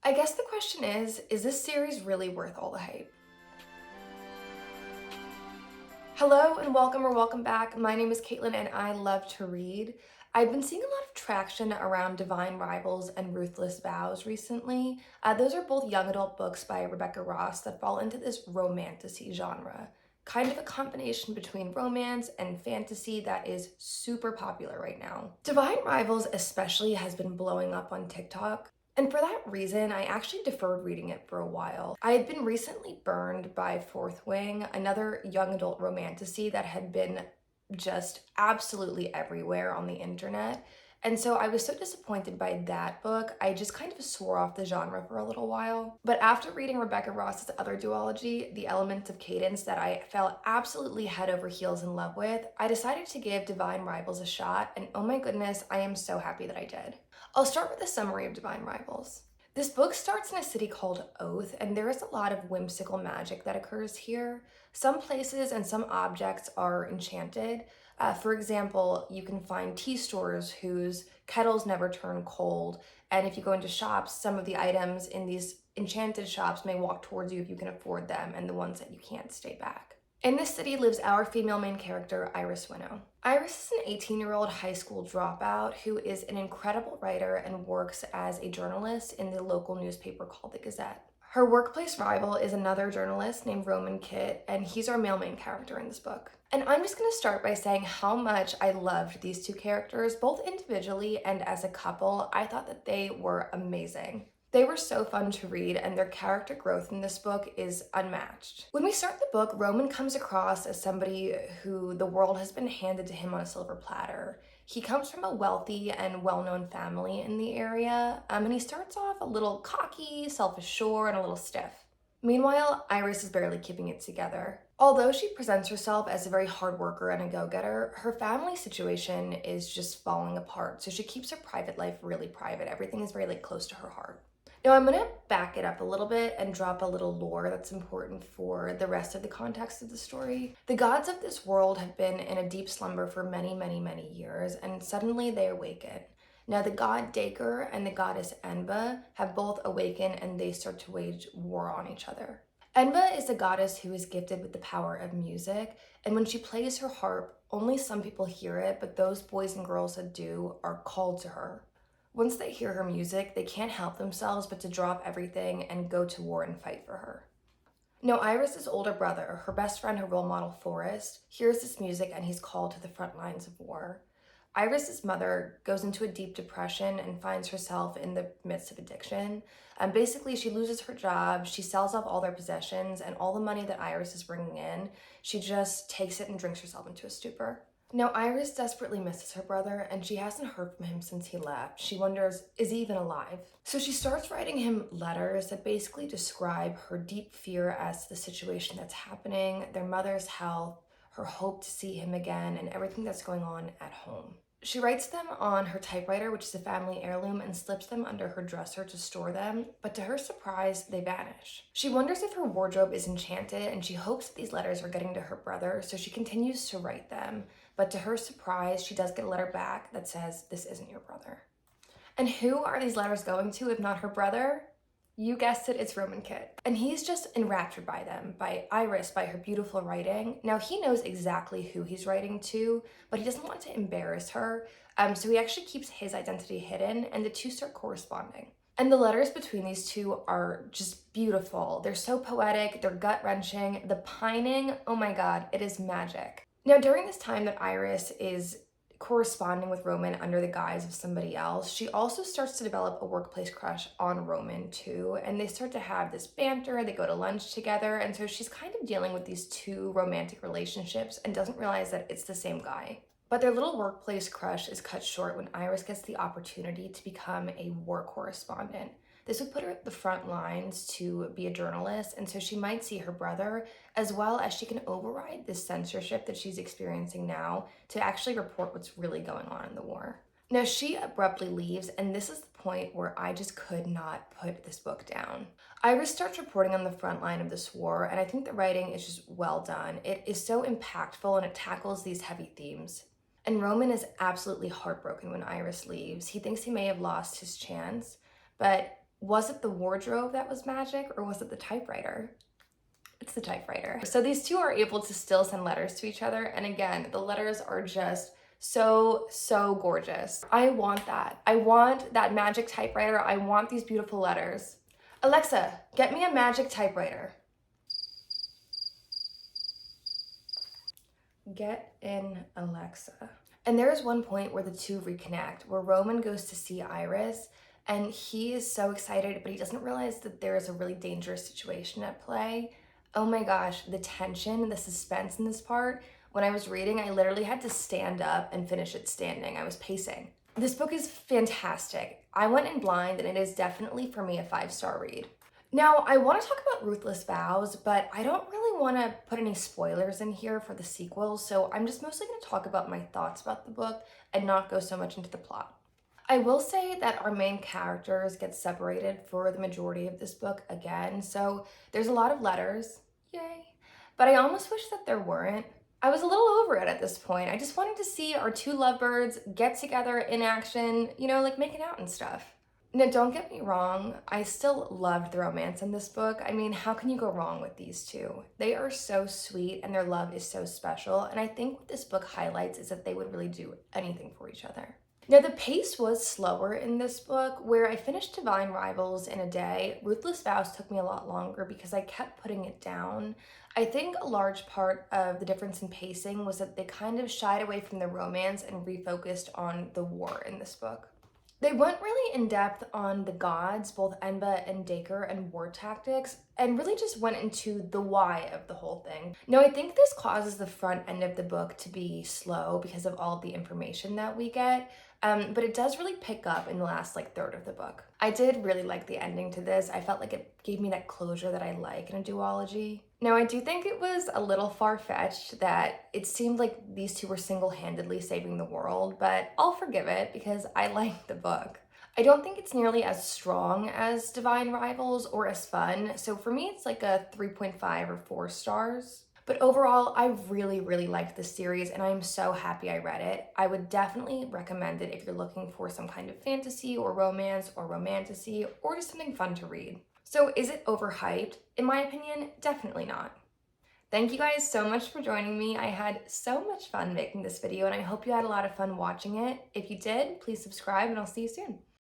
I guess the question is this series really worth all the hype? Hello and welcome back. My name is Caitlin and I love to read. I've been seeing a lot of traction around Divine Rivals and Ruthless Vows recently. Those are both young adult books by Rebecca Ross that fall into this romantasy genre. Kind of a combination between romance and fantasy that is super popular right now. Divine Rivals especially has been blowing up on TikTok. And for that reason, I actually deferred reading it for a while. I had been recently burned by Fourth Wing, another young adult romantasy that had been just absolutely everywhere on the internet. And so I was so disappointed by that book, I just kind of swore off the genre for a little while. But after reading Rebecca Ross's other duology, The Elements of Cadence, that I fell absolutely head over heels in love with, I decided to give Divine Rivals a shot, and oh my goodness, I am so happy that I did. I'll start with a summary of Divine Rivals. This book starts in a city called Oath, and there is a lot of whimsical magic that occurs here. Some places and some objects are enchanted. For example, you can find tea stores whose kettles never turn cold, and if you go into shops, some of the items in these enchanted shops may walk towards you if you can afford them, and the ones that you can't stay back. In this city lives our female main character, Iris Winnow. Iris is an 18-year-old high school dropout who is an incredible writer and works as a journalist in the local newspaper called the Gazette. Her workplace rival is another journalist named Roman Kit, and he's our male main character in this book. And I'm just going to start by saying how much I loved these two characters, both individually and as a couple. I thought that they were amazing. They were so fun to read, and their character growth in this book is unmatched. When we start the book, Roman comes across as somebody who the world has been handed to him on a silver platter. He comes from a wealthy and well-known family in the area, and he starts off a little cocky, self-assured, and a little stiff. Meanwhile, Iris is barely keeping it together. Although she presents herself as a very hard worker and a go-getter, her family situation is just falling apart, so she keeps her private life really private. Everything is very close to her heart. Now I'm gonna back it up a little bit and drop a little lore that's important for the rest of the context of the story. The gods of this world have been in a deep slumber for many years, and suddenly they awaken. Now the god Dacre and the goddess Enba have both awakened, and they start to wage war on each other. Enba is a goddess who is gifted with the power of music, and when she plays her harp, only some people hear it, but those boys and girls that do are called to her. Once they hear her music, they can't help themselves but to drop everything and go to war and fight for her. Now, Iris's older brother, her best friend, her role model Forrest, hears this music and he's called to the front lines of war. Iris's mother goes into a deep depression and finds herself in the midst of addiction. Basically, she loses her job, she sells off all their possessions, and all the money that Iris is bringing in, she just takes it and drinks herself into a stupor. Now, Iris desperately misses her brother, and she hasn't heard from him since he left. She wonders, is he even alive? So she starts writing him letters that basically describe her deep fear as to the situation that's happening, their mother's health, her hope to see him again, and everything that's going on at home. She writes them on her typewriter, which is a family heirloom, and slips them under her dresser to store them, but to her surprise, they vanish. She wonders if her wardrobe is enchanted, and she hopes that these letters are getting to her brother, so she continues to write them. But to her surprise, she does get a letter back that says, "This isn't your brother." And who are these letters going to if not her brother? You guessed it, it's Roman Kit. And he's just enraptured by them, by Iris, by her beautiful writing. Now, he knows exactly who he's writing to, but he doesn't want to embarrass her, so he actually keeps his identity hidden, and the two start corresponding. And the letters between these two are just beautiful. They're so poetic, they're gut-wrenching. The pining, oh my god, it is magic. Now, during this time that Iris is corresponding with Roman under the guise of somebody else, she also starts to develop a workplace crush on Roman too, and they start to have this banter, they go to lunch together, and so she's kind of dealing with these two romantic relationships and doesn't realize that it's the same guy. But their little workplace crush is cut short when Iris gets the opportunity to become a war correspondent. This would put her at the front lines to be a journalist, and so she might see her brother, as well as she can override this censorship that she's experiencing now to actually report what's really going on in the war. Now, she abruptly leaves, and this is the point where I just could not put this book down. Iris starts reporting on the front line of this war, and I think the writing is just well done. It is so impactful, and it tackles these heavy themes. And Roman is absolutely heartbroken when Iris leaves. He thinks he may have lost his chance, but Was it the wardrobe that was magic, or was it the typewriter? It's the typewriter. So these two are able to still send letters to each other. And again, the letters are just so gorgeous. I want that. I want that magic typewriter. I want these beautiful letters. Alexa, get me a magic typewriter. Get in Alexa. And there is one point where the two reconnect, where Roman goes to see Iris, and he is so excited, but he doesn't realize that there is a really dangerous situation at play. Oh my gosh, the tension and the suspense in this part. When I was reading, I literally had to stand up and finish it standing. I was pacing. This book is fantastic. I went in blind, and it is definitely, for me, a 5-star read. Now, I want to talk about Ruthless Vows, but I don't really want to put any spoilers in here for the sequel, so I'm just mostly going to talk about my thoughts about the book and not go so much into the plot. I will say that our main characters get separated for the majority of this book again, so there's a lot of letters, yay, but I almost wish that there weren't. I was a little over it at this point. I just wanted to see our two lovebirds get together in action, you know, like making out and stuff. Now, don't get me wrong, I still loved the romance in this book. I mean, how can you go wrong with these two? They are so sweet and their love is so special, and I think what this book highlights is that they would really do anything for each other. Now, the pace was slower in this book, where I finished Divine Rivals in a day. Ruthless Vows took me a lot longer because I kept putting it down. I think a large part of the difference in pacing was that they kind of shied away from the romance and refocused on the war in this book. They went really in depth on the gods, both Enba and Dacre, and war tactics, and really just went into the why of the whole thing. Now, I think this causes the front end of the book to be slow because of all of the information that we get, but it does really pick up in the last third of the book. I did really like the ending to this. I felt like it gave me that closure that I like in a duology. Now, I do think it was a little far-fetched that it seemed like these two were single-handedly saving the world, but I'll forgive it because I like the book. I don't think it's nearly as strong as Divine Rivals or as fun, so for me it's like a 3.5 or 4 stars. But overall, I really liked this series, and I'm so happy I read it. I would definitely recommend it if you're looking for some kind of fantasy or romance or romantasy or just something fun to read. So is it overhyped? In my opinion, definitely not. Thank you guys so much for joining me. I had so much fun making this video, and I hope you had a lot of fun watching it. If you did, please subscribe, and I'll see you soon.